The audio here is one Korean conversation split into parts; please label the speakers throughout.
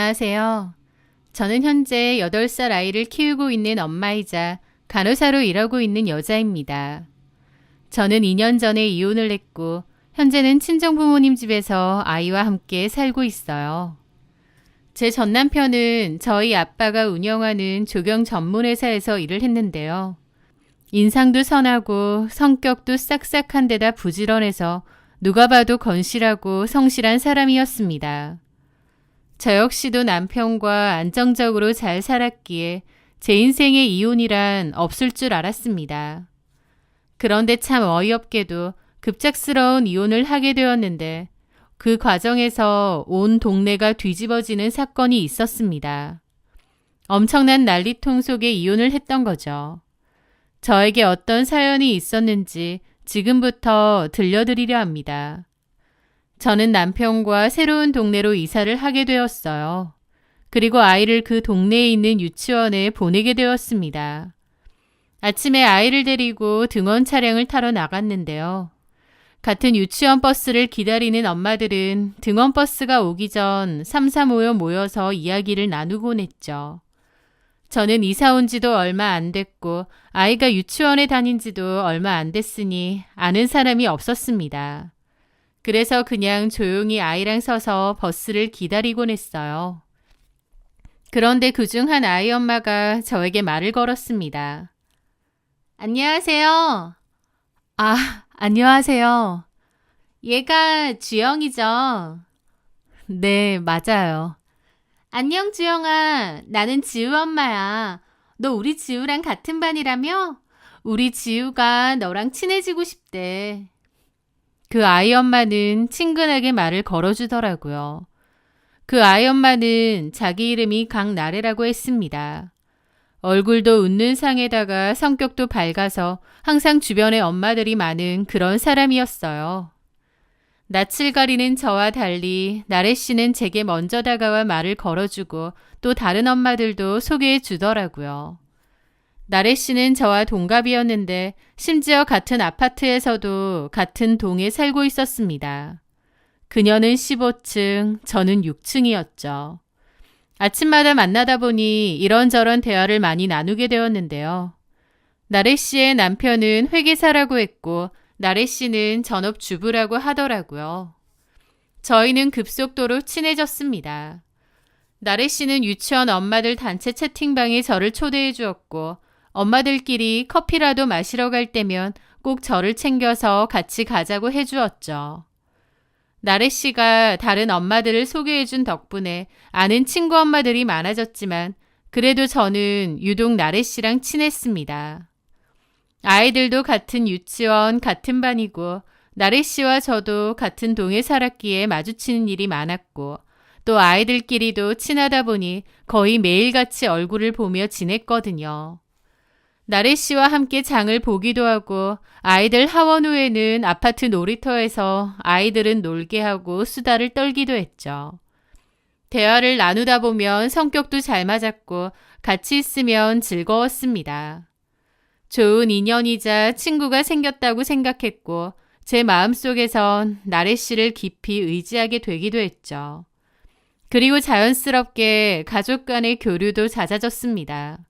Speaker 1: 안녕하세요. 저는 현재 8살 아이를 키우고 있는 엄마이자 간호사로 일하고 있는 여자입니다. 저는 2년 전에 이혼을 했고 현재는 친정부모님 집에서 아이와 함께 살고 있어요. 제 전 남편은 저희 아빠가 운영하는 조경 전문 회사에서 일을 했는데요. 인상도 선하고 성격도 싹싹한 데다 부지런해서 누가 봐도 건실하고 성실한 사람이었습니다. 저 역시도 남편과 안정적으로 잘 살았기에 제 인생에 이혼이란 없을 줄 알았습니다. 그런데 참 어이없게도 급작스러운 이혼을 하게 되었는데 그 과정에서 온 동네가 뒤집어지는 사건이 있었습니다. 엄청난 난리통 속에 이혼을 했던 거죠. 저에게 어떤 사연이 있었는지 지금부터 들려드리려 합니다. 저는 남편과 새로운 동네로 이사를 하게 되었어요. 그리고 아이를 그 동네에 있는 유치원에 보내게 되었습니다. 아침에 아이를 데리고 등원 차량을 타러 나갔는데요. 같은 유치원 버스를 기다리는 엄마들은 등원 버스가 오기 전 삼삼오오 모여서 이야기를 나누곤 했죠. 저는 이사 온 지도 얼마 안 됐고 아이가 유치원에 다닌 지도 얼마 안 됐으니 아는 사람이 없었습니다. 그래서 그냥 조용히 아이랑 서서 버스를 기다리곤 했어요. 그런데 그중 한 아이 엄마가 저에게 말을 걸었습니다. 안녕하세요. 안녕하세요. 얘가 주영이죠? 네, 맞아요. 안녕 주영아, 나는 지우 엄마야. 너 우리 지우랑 같은 반이라며? 우리 지우가 너랑 친해지고 싶대. 그 아이 엄마는 친근하게 말을 걸어주더라고요. 그 아이 엄마는 자기 이름이 강나래라고 했습니다. 얼굴도 웃는 상에다가 성격도 밝아서 항상 주변에 엄마들이 많은 그런 사람이었어요. 낯을 가리는 저와 달리 나래 씨는 제게 먼저 다가와 말을 걸어주고 또 다른 엄마들도 소개해 주더라고요. 나래 씨는 저와 동갑이었는데 심지어 같은 아파트에서도 같은 동에 살고 있었습니다. 그녀는 15층, 저는 6층이었죠. 아침마다 만나다 보니 이런저런 대화를 많이 나누게 되었는데요. 나래 씨의 남편은 회계사라고 했고 나래 씨는 전업주부라고 하더라고요. 저희는 급속도로 친해졌습니다. 나래 씨는 유치원 엄마들 단체 채팅방에 저를 초대해 주었고 엄마들끼리 커피라도 마시러 갈 때면 꼭 저를 챙겨서 같이 가자고 해주었죠. 나래 씨가 다른 엄마들을 소개해준 덕분에 아는 친구 엄마들이 많아졌지만 그래도 저는 유독 나래 씨랑 친했습니다. 아이들도 같은 유치원, 같은 반이고 나래 씨와 저도 같은 동에 살았기에 마주치는 일이 많았고 또 아이들끼리도 친하다 보니 거의 매일같이 얼굴을 보며 지냈거든요. 나래 씨와 함께 장을 보기도 하고 아이들 하원 후에는 아파트 놀이터에서 아이들은 놀게 하고 수다를 떨기도 했죠. 대화를 나누다 보면 성격도 잘 맞았고 같이 있으면 즐거웠습니다. 좋은 인연이자 친구가 생겼다고 생각했고 제 마음속에선 나래 씨를 깊이 의지하게 되기도 했죠. 그리고 자연스럽게 가족 간의 교류도 잦아졌습니다.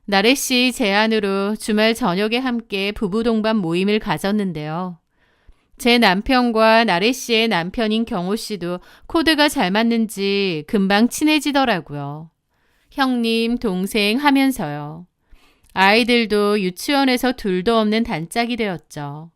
Speaker 1: 나래 씨 제안으로 주말 저녁에 함께 부부 동반 모임을 가졌는데요. 제 남편과 나래 씨의 남편인 경호 씨도 코드가 잘 맞는지 금방 친해지더라고요. 형님, 동생 하면서요. 아이들도 유치원에서 둘도 없는 단짝이 되었죠.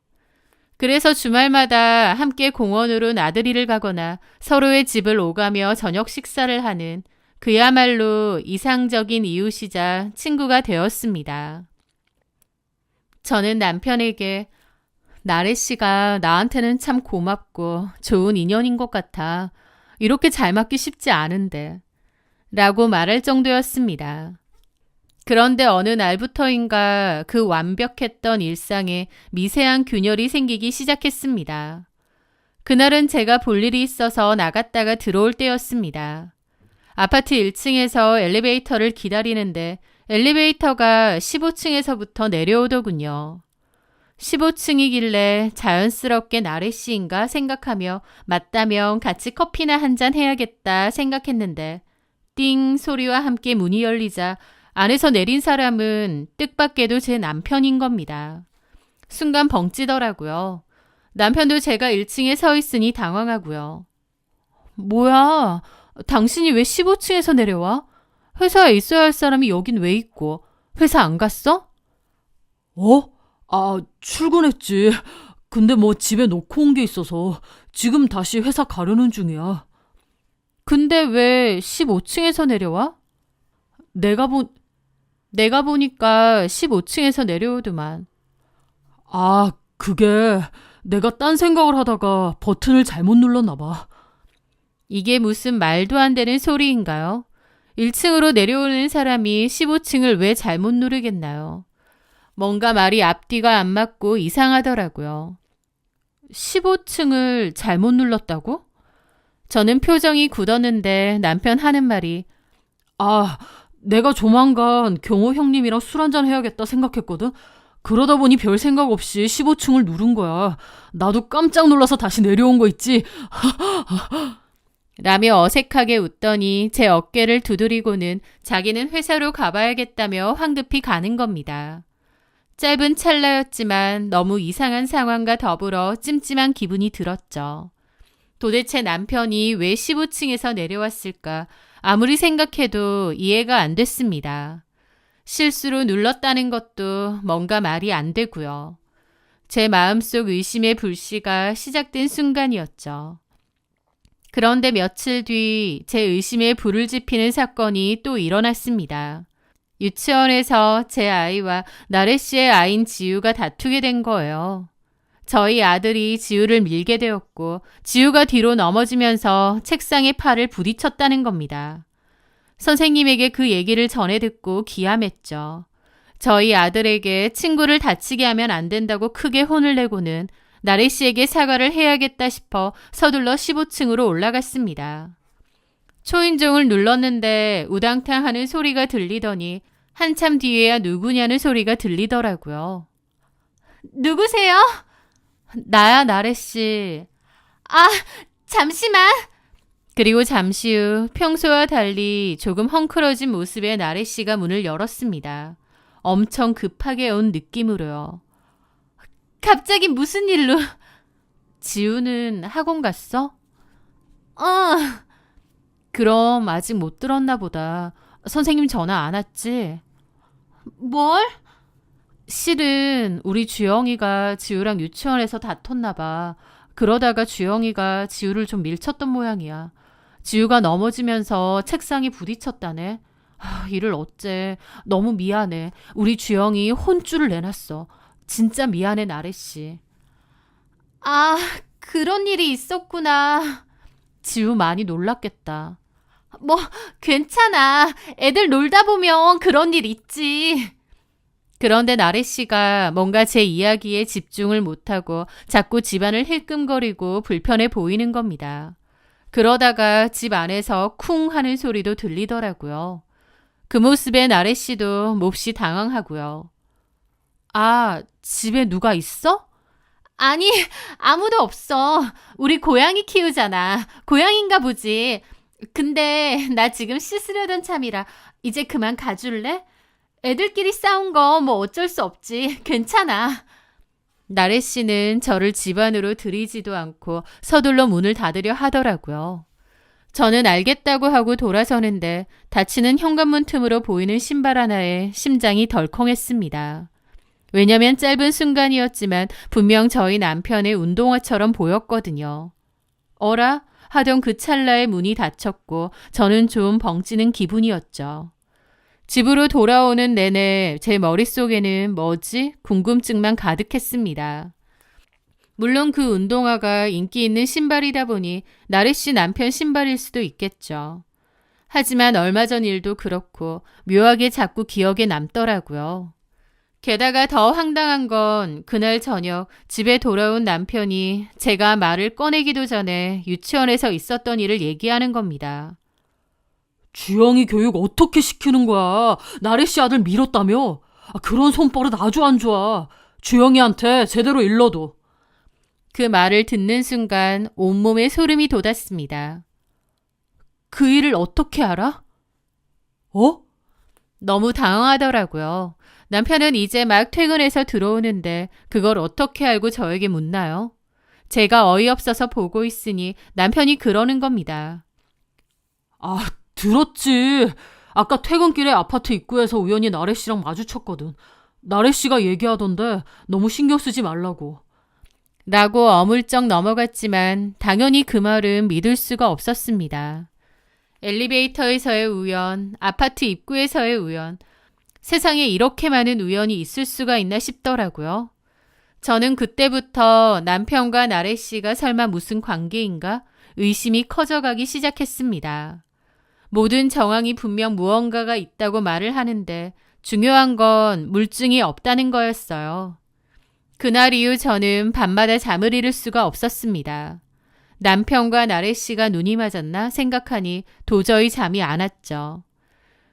Speaker 1: 그래서 주말마다 함께 공원으로 나들이를 가거나 서로의 집을 오가며 저녁 식사를 하는 그야말로 이상적인 이웃이자 친구가 되었습니다. 저는 남편에게 나래 씨가 나한테는 참 고맙고 좋은 인연인 것 같아. 이렇게 잘 맞기 쉽지 않은데. 라고 말할 정도였습니다. 그런데 어느 날부터인가 그 완벽했던 일상에 미세한 균열이 생기기 시작했습니다. 그날은 제가 볼 일이 있어서 나갔다가 들어올 때였습니다. 아파트 1층에서 엘리베이터를 기다리는데 엘리베이터가 15층에서부터 내려오더군요. 15층이길래 자연스럽게 나래 씨인가 생각하며 맞다면 같이 커피나 한잔 해야겠다 생각했는데 띵 소리와 함께 문이 열리자 안에서 내린 사람은 뜻밖에도 제 남편인 겁니다. 순간 벙찌더라고요. 남편도 제가 1층에 서 있으니 당황하고요. 뭐야, 당신이 왜 15층에서 내려와? 회사에 있어야 할 사람이 여긴 왜 있고, 회사 안 갔어?
Speaker 2: 출근했지. 근데 뭐 집에 놓고 온 게 있어서 지금 다시 회사 가려는 중이야.
Speaker 1: 근데 왜 15층에서 내려와? 내가 보니까 15층에서 내려오더만.
Speaker 2: 그게 내가 딴 생각을 하다가 버튼을 잘못 눌렀나 봐.
Speaker 1: 이게 무슨 말도 안 되는 소리인가요? 1층으로 내려오는 사람이 15층을 왜 잘못 누르겠나요? 뭔가 말이 앞뒤가 안 맞고 이상하더라고요. 15층을 잘못 눌렀다고? 저는 표정이 굳었는데 남편 하는 말이
Speaker 2: 내가 조만간 경호 형님이랑 술 한잔 해야겠다 생각했거든. 그러다 보니 별 생각 없이 15층을 누른 거야. 나도 깜짝 놀라서 다시 내려온 거 있지.
Speaker 1: 라며 어색하게 웃더니 제 어깨를 두드리고는 자기는 회사로 가봐야겠다며 황급히 가는 겁니다. 짧은 찰나였지만 너무 이상한 상황과 더불어 찜찜한 기분이 들었죠. 도대체 남편이 왜 15층에서 내려왔을까? 아무리 생각해도 이해가 안 됐습니다. 실수로 눌렀다는 것도 뭔가 말이 안 되고요. 제 마음속 의심의 불씨가 시작된 순간이었죠. 그런데 며칠 뒤 제 의심에 불을 지피는 사건이 또 일어났습니다. 유치원에서 제 아이와 나래 씨의 아인 지우가 다투게 된 거예요. 저희 아들이 지우를 밀게 되었고 지우가 뒤로 넘어지면서 책상에 팔을 부딪혔다는 겁니다. 선생님에게 그 얘기를 전해 듣고 기함했죠. 저희 아들에게 친구를 다치게 하면 안 된다고 크게 혼을 내고는 나래 씨에게 사과를 해야겠다 싶어 서둘러 15층으로 올라갔습니다. 초인종을 눌렀는데 우당탕 하는 소리가 들리더니 한참 뒤에야 누구냐는 소리가 들리더라고요. 누구세요? 나야, 나래 씨. 잠시만. 그리고 잠시 후 평소와 달리 조금 헝클어진 모습의 나래 씨가 문을 열었습니다. 엄청 급하게 온 느낌으로요. 갑자기 무슨 일로? 지우는 학원 갔어? 그럼 아직 못 들었나 보다. 선생님 전화 안 왔지? 뭘? 실은 우리 주영이가 지우랑 유치원에서 다퉜나 봐. 그러다가 주영이가 지우를 좀 밀쳤던 모양이야. 지우가 넘어지면서 책상에 부딪혔다네. 이를 어째. 너무 미안해. 우리 주영이 혼쭐을 내놨어. 진짜 미안해, 나래씨. 그런 일이 있었구나. 지우 많이 놀랐겠다. 뭐 괜찮아. 애들 놀다 보면 그런 일 있지. 그런데 나래씨가 뭔가 제 이야기에 집중을 못하고 자꾸 집안을 힐끔거리고 불편해 보이는 겁니다. 그러다가 집 안에서 쿵 하는 소리도 들리더라고요. 그 모습에 나래씨도 몹시 당황하고요. 집에 누가 있어? 아니, 아무도 없어. 우리 고양이 키우잖아. 고양인가 보지. 근데 나 지금 씻으려던 참이라 이제 그만 가줄래? 애들끼리 싸운 거 뭐 어쩔 수 없지. 괜찮아. 나래 씨는 저를 집 안으로 들이지도 않고 서둘러 문을 닫으려 하더라고요. 저는 알겠다고 하고 돌아서는데 닫히는 현관문 틈으로 보이는 신발 하나에 심장이 덜컹했습니다. 왜냐면 짧은 순간이었지만 분명 저희 남편의 운동화처럼 보였거든요. 어라? 하던 그 찰나에 문이 닫혔고 저는 좀 벙찌는 기분이었죠. 집으로 돌아오는 내내 제 머릿속에는 뭐지? 궁금증만 가득했습니다. 물론 그 운동화가 인기 있는 신발이다 보니 나래 씨 남편 신발일 수도 있겠죠. 하지만 얼마 전 일도 그렇고 묘하게 자꾸 기억에 남더라고요. 게다가 더 황당한 건 그날 저녁 집에 돌아온 남편이 제가 말을 꺼내기도 전에 유치원에서 있었던 일을 얘기하는 겁니다.
Speaker 2: 주영이 교육 어떻게 시키는 거야? 나래씨 아들 밀었다며? 그런 손버릇 아주 안 좋아. 주영이한테 제대로 일러도.
Speaker 1: 그 말을 듣는 순간 온몸에 소름이 돋았습니다.
Speaker 2: 그 일을 어떻게 알아? 어?
Speaker 1: 너무 당황하더라고요. 남편은 이제 막 퇴근해서 들어오는데 그걸 어떻게 알고 저에게 묻나요? 제가 어이없어서 보고 있으니 남편이 그러는 겁니다.
Speaker 2: 아, 들었지. 아까 퇴근길에 아파트 입구에서 우연히 나래 씨랑 마주쳤거든. 나래 씨가 얘기하던데 너무 신경 쓰지 말라고.
Speaker 1: 라고 어물쩍 넘어갔지만 당연히 그 말은 믿을 수가 없었습니다. 엘리베이터에서의 우연, 아파트 입구에서의 우연, 세상에 이렇게 많은 우연이 있을 수가 있나 싶더라고요. 저는 그때부터 남편과 나래 씨가 설마 무슨 관계인가 의심이 커져가기 시작했습니다. 모든 정황이 분명 무언가가 있다고 말을 하는데 중요한 건 물증이 없다는 거였어요. 그날 이후 저는 밤마다 잠을 이룰 수가 없었습니다. 남편과 나래 씨가 눈이 맞았나 생각하니 도저히 잠이 안 왔죠.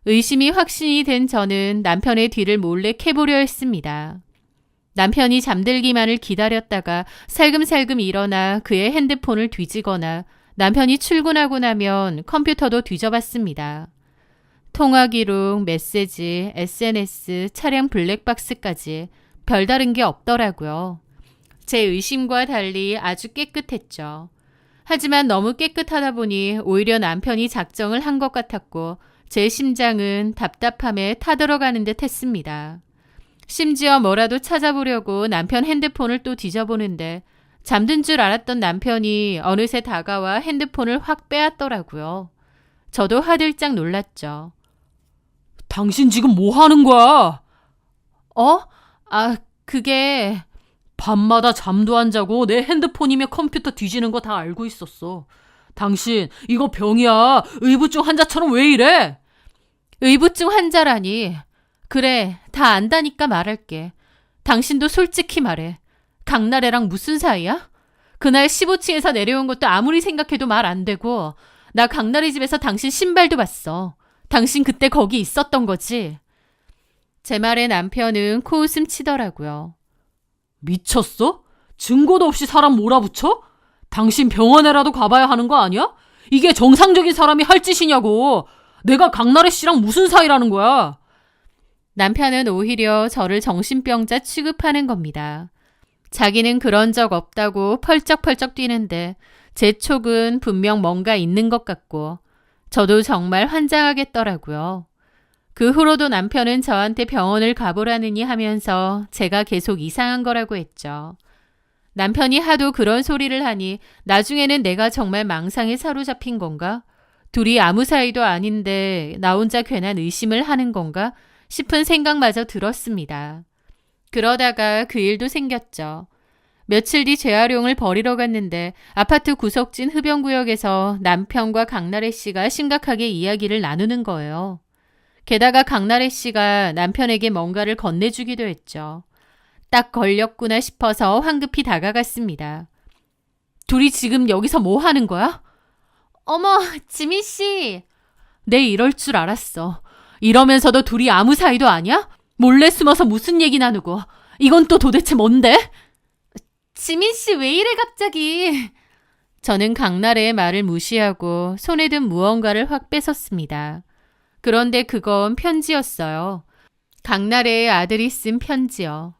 Speaker 1: 의심이 확신이 된 저는 남편의 뒤를 몰래 캐보려 했습니다. 남편이 잠들기만을 기다렸다가 살금살금 일어나 그의 핸드폰을 뒤지거나 남편이 출근하고 나면 컴퓨터도 뒤져봤습니다. 통화 기록, 메시지, SNS, 차량 블랙박스까지 별다른 게 없더라고요. 제 의심과 달리 아주 깨끗했죠. 하지만 너무 깨끗하다 보니 오히려 남편이 작정을 한 것 같았고 제 심장은 답답함에 타들어가는 듯 했습니다. 심지어 뭐라도 찾아보려고 남편 핸드폰을 또 뒤져보는데 잠든 줄 알았던 남편이 어느새 다가와 핸드폰을 확 빼앗더라고요. 저도 화들짝 놀랐죠.
Speaker 2: 당신 지금 뭐 하는 거야?
Speaker 1: 그게...
Speaker 2: 밤마다 잠도 안 자고 내 핸드폰이며 컴퓨터 뒤지는 거 다 알고 있었어. 당신 이거 병이야. 의부증 환자처럼 왜 이래?
Speaker 1: 의부증 환자라니. 그래, 다 안다니까 말할게. 당신도 솔직히 말해. 강나래랑 무슨 사이야? 그날 15층에서 내려온 것도 아무리 생각해도 말 안 되고 나 강나래 집에서 당신 신발도 봤어. 당신 그때 거기 있었던 거지? 제 말에 남편은 코웃음 치더라고요.
Speaker 2: 미쳤어? 증거도 없이 사람 몰아붙여? 당신 병원에라도 가봐야 하는 거 아니야? 이게 정상적인 사람이 할 짓이냐고. 내가 강나래 씨랑 무슨 사이라는 거야?
Speaker 1: 남편은 오히려 저를 정신병자 취급하는 겁니다. 자기는 그런 적 없다고 펄쩍펄쩍 뛰는데 제 촉은 분명 뭔가 있는 것 같고 저도 정말 환장하겠더라고요. 그 후로도 남편은 저한테 병원을 가보라느니 하면서 제가 계속 이상한 거라고 했죠. 남편이 하도 그런 소리를 하니 나중에는 내가 정말 망상에 사로잡힌 건가? 둘이 아무 사이도 아닌데 나 혼자 괜한 의심을 하는 건가? 싶은 생각마저 들었습니다. 그러다가 그 일도 생겼죠. 며칠 뒤 재활용을 벌이러 갔는데 아파트 구석진 흡연구역에서 남편과 강나래 씨가 심각하게 이야기를 나누는 거예요. 게다가 강나래 씨가 남편에게 뭔가를 건네주기도 했죠. 딱 걸렸구나 싶어서 황급히 다가갔습니다. 둘이 지금 여기서 뭐 하는 거야? 어머, 지민 씨. 네, 이럴 줄 알았어. 이러면서도 둘이 아무 사이도 아니야? 몰래 숨어서 무슨 얘기 나누고. 이건 또 도대체 뭔데? 지민 씨 왜 이래 갑자기? 저는 강나래의 말을 무시하고 손에 든 무언가를 확 뺏었습니다. 그런데 그건 편지였어요. 강나래의 아들이 쓴 편지요.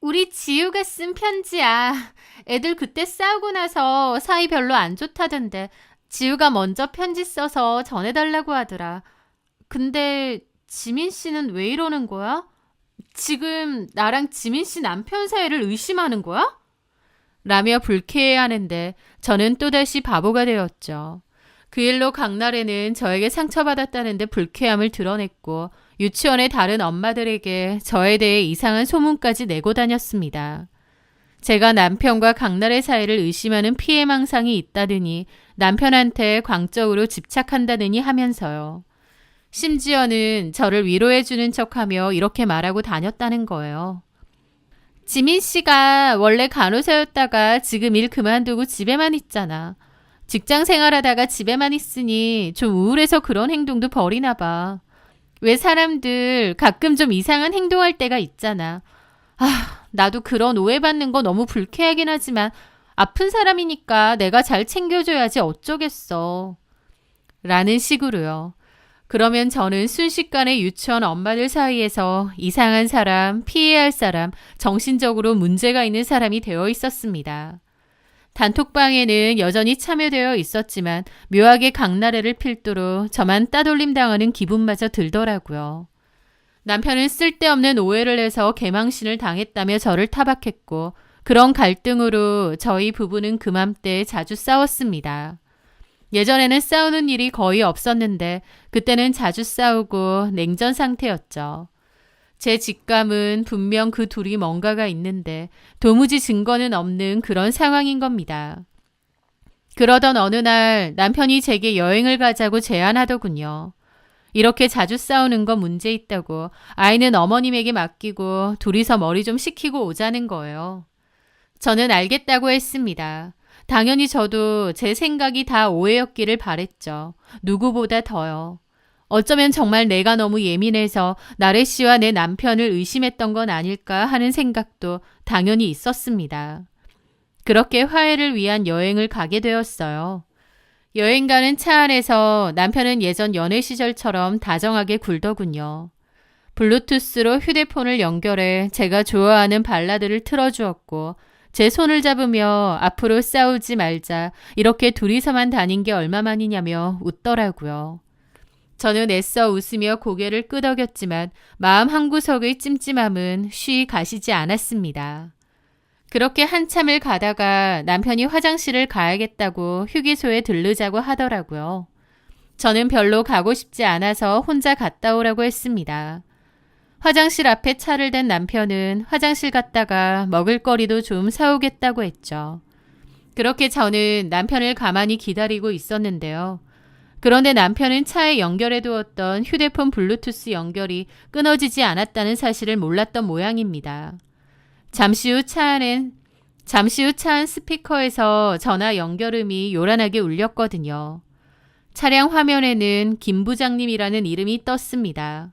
Speaker 1: 우리 지우가 쓴 편지야. 애들 그때 싸우고 나서 사이 별로 안 좋다던데 지우가 먼저 편지 써서 전해달라고 하더라. 근데 지민 씨는 왜 이러는 거야? 지금 나랑 지민 씨 남편 사이를 의심하는 거야? 라며 불쾌해하는데 저는 또다시 바보가 되었죠. 그 일로 강나래는 저에게 상처받았다는데 불쾌함을 드러냈고 유치원의 다른 엄마들에게 저에 대해 이상한 소문까지 내고 다녔습니다. 제가 남편과 강나래 사이를 의심하는 피해망상이 있다더니 남편한테 광적으로 집착한다더니 하면서요. 심지어는 저를 위로해주는 척하며 이렇게 말하고 다녔다는 거예요. 지민 씨가 원래 간호사였다가 지금 일 그만두고 집에만 있잖아. 직장 생활하다가 집에만 있으니 좀 우울해서 그런 행동도 벌이나 봐. 왜 사람들 가끔 좀 이상한 행동할 때가 있잖아. 나도 그런 오해받는 거 너무 불쾌하긴 하지만 아픈 사람이니까 내가 잘 챙겨줘야지 어쩌겠어. 라는 식으로요. 그러면 저는 순식간에 유치원 엄마들 사이에서 이상한 사람, 피해야 할 사람, 정신적으로 문제가 있는 사람이 되어 있었습니다. 단톡방에는 여전히 참여되어 있었지만 묘하게 강나래를 필두로 저만 따돌림 당하는 기분마저 들더라고요. 남편은 쓸데없는 오해를 해서 개망신을 당했다며 저를 타박했고 그런 갈등으로 저희 부부는 그맘때 자주 싸웠습니다. 예전에는 싸우는 일이 거의 없었는데 그때는 자주 싸우고 냉전 상태였죠. 제 직감은 분명 그 둘이 뭔가가 있는데 도무지 증거는 없는 그런 상황인 겁니다. 그러던 어느 날 남편이 제게 여행을 가자고 제안하더군요. 이렇게 자주 싸우는 건 문제 있다고 아이는 어머님에게 맡기고 둘이서 머리 좀 식히고 오자는 거예요. 저는 알겠다고 했습니다. 당연히 저도 제 생각이 다 오해였기를 바랬죠. 누구보다 더요. 어쩌면 정말 내가 너무 예민해서 나래 씨와 내 남편을 의심했던 건 아닐까 하는 생각도 당연히 있었습니다. 그렇게 화해를 위한 여행을 가게 되었어요. 여행 가는 차 안에서 남편은 예전 연애 시절처럼 다정하게 굴더군요. 블루투스로 휴대폰을 연결해 제가 좋아하는 발라드를 틀어주었고 제 손을 잡으며 앞으로 싸우지 말자 이렇게 둘이서만 다닌 게 얼마만이냐며 웃더라고요. 저는 애써 웃으며 고개를 끄덕였지만 마음 한구석의 찜찜함은 쉬 가시지 않았습니다. 그렇게 한참을 가다가 남편이 화장실을 가야겠다고 휴게소에 들르자고 하더라고요. 저는 별로 가고 싶지 않아서 혼자 갔다 오라고 했습니다. 화장실 앞에 차를 댄 남편은 화장실 갔다가 먹을거리도 좀 사오겠다고 했죠. 그렇게 저는 남편을 가만히 기다리고 있었는데요. 그런데 남편은 차에 연결해 두었던 휴대폰 블루투스 연결이 끊어지지 않았다는 사실을 몰랐던 모양입니다. 잠시 후 차 안 스피커에서 전화 연결음이 요란하게 울렸거든요. 차량 화면에는 김 부장님이라는 이름이 떴습니다.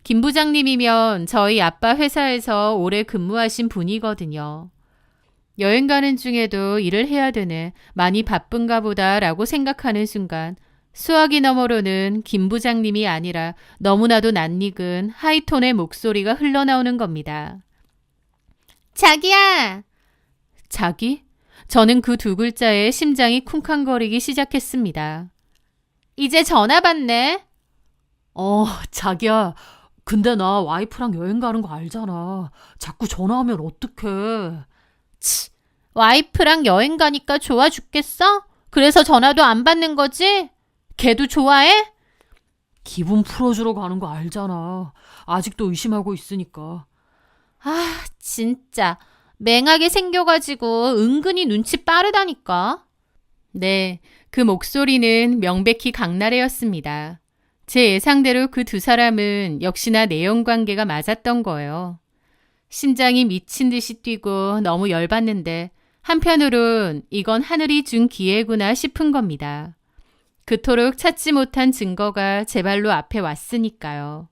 Speaker 1: 김 부장님이면 저희 아빠 회사에서 오래 근무하신 분이거든요. 여행 가는 중에도 일을 해야 되네. 많이 바쁜가 보다라고 생각하는 순간 수화기 너머로는 김 부장님이 아니라 너무나도 낯익은 하이톤의 목소리가 흘러나오는 겁니다. 자기야! 자기? 저는 그 두 글자에 심장이 쿵쾅거리기 시작했습니다. 이제 전화 받네.
Speaker 2: 자기야. 근데 나 와이프랑 여행 가는 거 알잖아. 자꾸 전화하면 어떡해.
Speaker 1: 치, 와이프랑 여행 가니까 좋아 죽겠어? 그래서 전화도 안 받는 거지? 걔도 좋아해?
Speaker 2: 기분 풀어주러 가는 거 알잖아. 아직도 의심하고 있으니까.
Speaker 1: 아, 진짜 맹하게 생겨가지고 은근히 눈치 빠르다니까. 네, 그 목소리는 명백히 강나래였습니다. 제 예상대로 그 두 사람은 역시나 내연관계가 맞았던 거예요. 심장이 미친 듯이 뛰고 너무 열받는데 한편으론 이건 하늘이 준 기회구나 싶은 겁니다. 그토록 찾지 못한 증거가 제 발로 앞에 왔으니까요.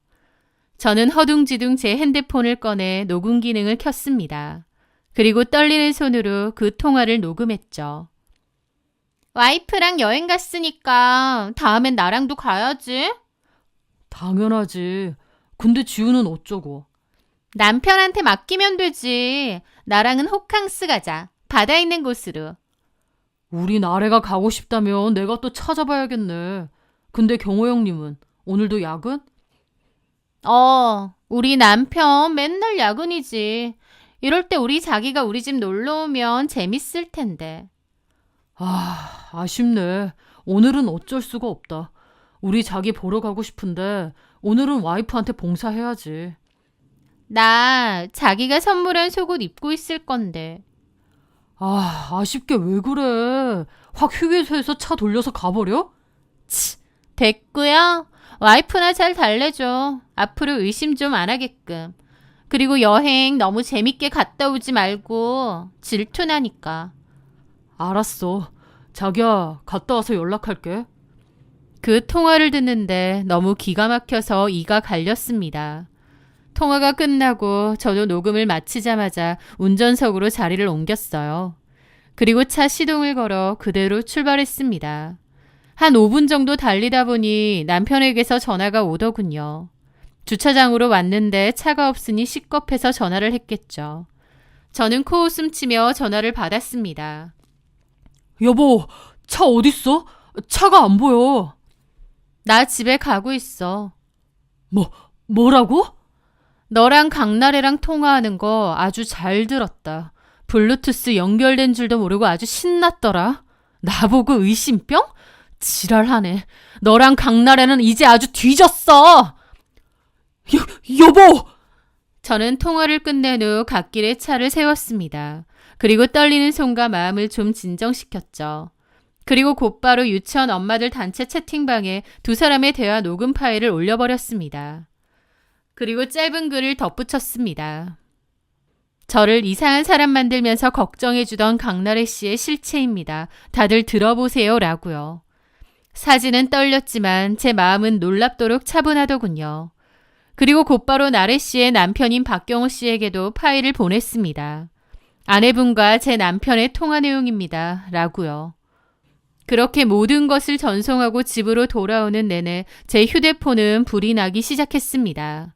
Speaker 1: 저는 허둥지둥 제 핸드폰을 꺼내 녹음 기능을 켰습니다. 그리고 떨리는 손으로 그 통화를 녹음했죠. 와이프랑 여행 갔으니까 다음엔 나랑도 가야지.
Speaker 2: 당연하지. 근데 지우는 어쩌고.
Speaker 1: 남편한테 맡기면 되지. 나랑은 호캉스 가자. 바다 있는 곳으로.
Speaker 2: 우리 나래가 가고 싶다면 내가 또 찾아봐야겠네. 근데 경호 형님은 오늘도 야근?
Speaker 1: 우리 남편 맨날 야근이지. 이럴 때 우리 자기가 우리 집 놀러 오면 재밌을 텐데.
Speaker 2: 아쉽네. 오늘은 어쩔 수가 없다. 우리 자기 보러 가고 싶은데 오늘은 와이프한테 봉사해야지.
Speaker 1: 나 자기가 선물한 속옷 입고 있을 건데.
Speaker 2: 아쉽게 왜 그래. 확 휴게소에서 차 돌려서 가버려?
Speaker 1: 됐고요. 와이프나 잘 달래줘. 앞으로 의심 좀 안 하게끔. 그리고 여행 너무 재밌게 갔다 오지 말고 질투나니까.
Speaker 2: 알았어. 자기야, 갔다 와서 연락할게.
Speaker 1: 그 통화를 듣는데 너무 기가 막혀서 이가 갈렸습니다. 통화가 끝나고 저도 녹음을 마치자마자 운전석으로 자리를 옮겼어요. 그리고 차 시동을 걸어 그대로 출발했습니다. 한 5분 정도 달리다 보니 남편에게서 전화가 오더군요. 주차장으로 왔는데 차가 없으니 식겁해서 전화를 했겠죠. 저는 코웃음 치며 전화를 받았습니다.
Speaker 2: 여보, 차 어딨어? 차가 안 보여.
Speaker 1: 나 집에 가고 있어.
Speaker 2: 뭐라고?
Speaker 1: 너랑 강나래랑 통화하는 거 아주 잘 들었다. 블루투스 연결된 줄도 모르고 아주 신났더라. 나보고 의심병? 지랄하네. 너랑 강나래는 이제 아주 뒤졌어.
Speaker 2: 여보!
Speaker 1: 저는 통화를 끝낸 후 갓길에 차를 세웠습니다. 그리고 떨리는 손과 마음을 좀 진정시켰죠. 그리고 곧바로 유치원 엄마들 단체 채팅방에 두 사람의 대화 녹음 파일을 올려버렸습니다. 그리고 짧은 글을 덧붙였습니다. 저를 이상한 사람 만들면서 걱정해주던 강나래 씨의 실체입니다. 다들 들어보세요 라고요. 사진은 떨렸지만 제 마음은 놀랍도록 차분하더군요. 그리고 곧바로 나래 씨의 남편인 박경호 씨에게도 파일을 보냈습니다. 아내분과 제 남편의 통화 내용입니다. 라고요. 그렇게 모든 것을 전송하고 집으로 돌아오는 내내 제 휴대폰은 불이 나기 시작했습니다.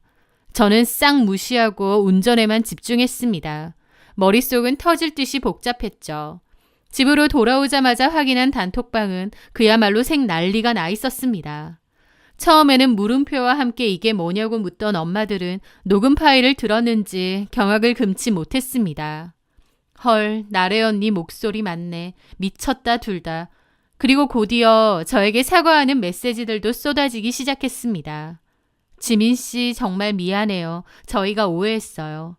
Speaker 1: 저는 싹 무시하고 운전에만 집중했습니다. 머릿속은 터질 듯이 복잡했죠. 집으로 돌아오자마자 확인한 단톡방은 그야말로 생난리가 나 있었습니다. 처음에는 물음표와 함께 이게 뭐냐고 묻던 엄마들은 녹음 파일을 들었는지 경악을 금치 못했습니다. 헐, 나래 언니 목소리 맞네. 미쳤다 둘 다. 그리고 곧이어 저에게 사과하는 메시지들도 쏟아지기 시작했습니다. 지민 씨 정말 미안해요. 저희가 오해했어요.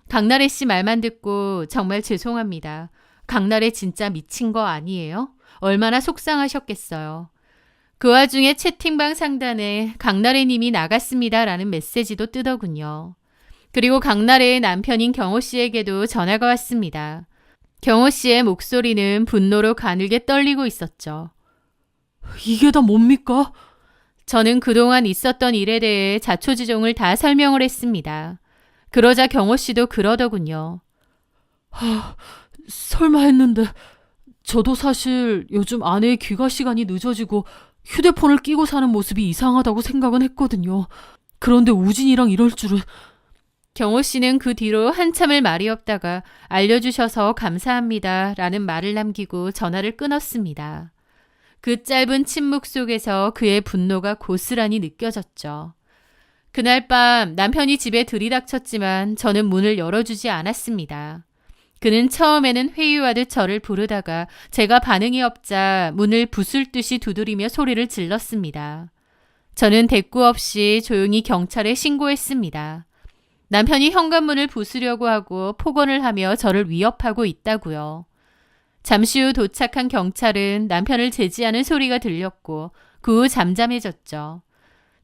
Speaker 1: 강나래 씨 말만 듣고 정말 죄송합니다. 강나래 진짜 미친 거 아니에요? 얼마나 속상하셨겠어요. 그 와중에 채팅방 상단에 강나래 님이 나갔습니다라는 메시지도 뜨더군요. 그리고 강나래의 남편인 경호 씨에게도 전화가 왔습니다. 경호 씨의 목소리는 분노로 가늘게 떨리고 있었죠.
Speaker 2: 이게 다 뭡니까?
Speaker 1: 저는 그동안 있었던 일에 대해 자초지종을 다 설명을 했습니다. 그러자 경호 씨도 그러더군요.
Speaker 2: 설마 했는데 저도 사실 요즘 아내의 귀가 시간이 늦어지고 휴대폰을 끼고 사는 모습이 이상하다고 생각은 했거든요. 그런데 우진이랑 이럴 줄은.
Speaker 1: 경호 씨는 그 뒤로 한참을 말이 없다가 알려주셔서 감사합니다 라는 말을 남기고 전화를 끊었습니다. 그 짧은 침묵 속에서 그의 분노가 고스란히 느껴졌죠. 그날 밤 남편이 집에 들이닥쳤지만 저는 문을 열어주지 않았습니다. 그는 처음에는 회유하듯 저를 부르다가 제가 반응이 없자 문을 부술 듯이 두드리며 소리를 질렀습니다. 저는 대꾸 없이 조용히 경찰에 신고했습니다. 남편이 현관문을 부수려고 하고 폭언을 하며 저를 위협하고 있다고요. 잠시 후 도착한 경찰은 남편을 제지하는 소리가 들렸고 그 후 잠잠해졌죠.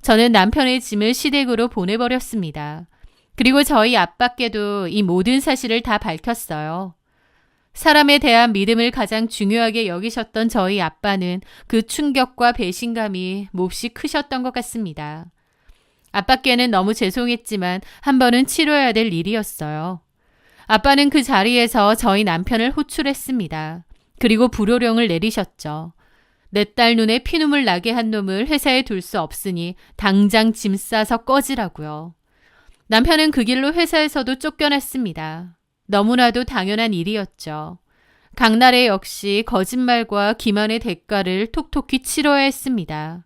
Speaker 1: 저는 남편의 짐을 시댁으로 보내버렸습니다. 그리고 저희 아빠께도 이 모든 사실을 다 밝혔어요. 사람에 대한 믿음을 가장 중요하게 여기셨던 저희 아빠는 그 충격과 배신감이 몹시 크셨던 것 같습니다. 아빠께는 너무 죄송했지만 한 번은 치러야 될 일이었어요. 아빠는 그 자리에서 저희 남편을 호출했습니다. 그리고 불호령을 내리셨죠. 내 딸 눈에 피눈물 나게 한 놈을 회사에 둘 수 없으니 당장 짐 싸서 꺼지라고요. 남편은 그 길로 회사에서도 쫓겨났습니다. 너무나도 당연한 일이었죠. 강나래 역시 거짓말과 기만의 대가를 톡톡히 치러야 했습니다.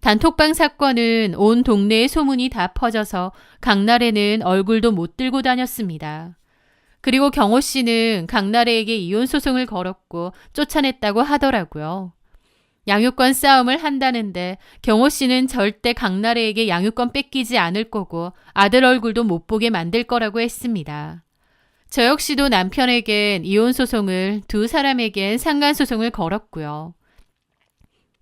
Speaker 1: 단톡방 사건은 온 동네에 소문이 다 퍼져서 강나래는 얼굴도 못 들고 다녔습니다. 그리고 경호 씨는 강나래에게 이혼 소송을 걸었고 쫓아냈다고 하더라고요. 양육권 싸움을 한다는데 경호 씨는 절대 강나래에게 양육권 뺏기지 않을 거고 아들 얼굴도 못 보게 만들 거라고 했습니다. 저 역시도 남편에겐 이혼 소송을, 두 사람에겐 상간 소송을 걸었고요.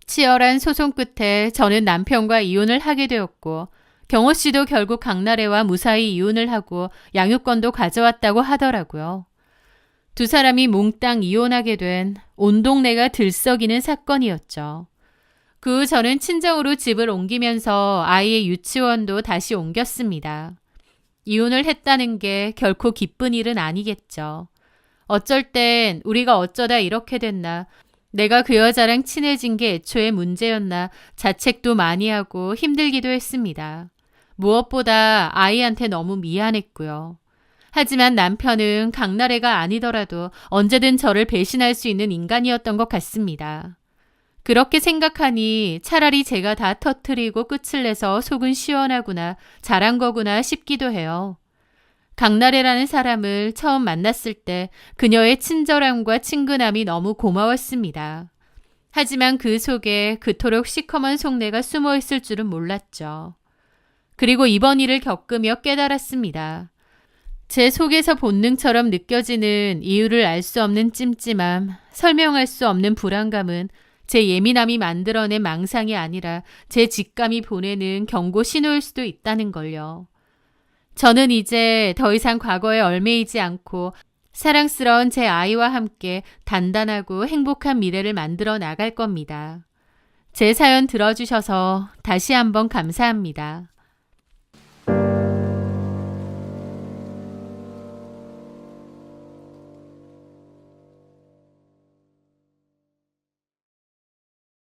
Speaker 1: 치열한 소송 끝에 저는 남편과 이혼을 하게 되었고 경호 씨도 결국 강나래와 무사히 이혼을 하고 양육권도 가져왔다고 하더라고요. 두 사람이 몽땅 이혼하게 된 온 동네가 들썩이는 사건이었죠. 그 후 저는 친정으로 집을 옮기면서 아이의 유치원도 다시 옮겼습니다. 이혼을 했다는 게 결코 기쁜 일은 아니겠죠. 어쩔 땐 우리가 어쩌다 이렇게 됐나, 내가 그 여자랑 친해진 게 애초에 문제였나 자책도 많이 하고 힘들기도 했습니다. 무엇보다 아이한테 너무 미안했고요. 하지만 남편은 강나래가 아니더라도 언제든 저를 배신할 수 있는 인간이었던 것 같습니다. 그렇게 생각하니 차라리 제가 다 터뜨리고 끝을 내서 속은 시원하구나, 잘한 거구나 싶기도 해요. 강나래라는 사람을 처음 만났을 때 그녀의 친절함과 친근함이 너무 고마웠습니다. 하지만 그 속에 그토록 시커먼 속내가 숨어 있을 줄은 몰랐죠. 그리고 이번 일을 겪으며 깨달았습니다. 제 속에서 본능처럼 느껴지는 이유를 알 수 없는 찜찜함, 설명할 수 없는 불안감은 제 예민함이 만들어낸 망상이 아니라 제 직감이 보내는 경고 신호일 수도 있다는 걸요. 저는 이제 더 이상 과거에 얽매이지 않고 사랑스러운 제 아이와 함께 단단하고 행복한 미래를 만들어 나갈 겁니다. 제 사연 들어주셔서 다시 한번 감사합니다.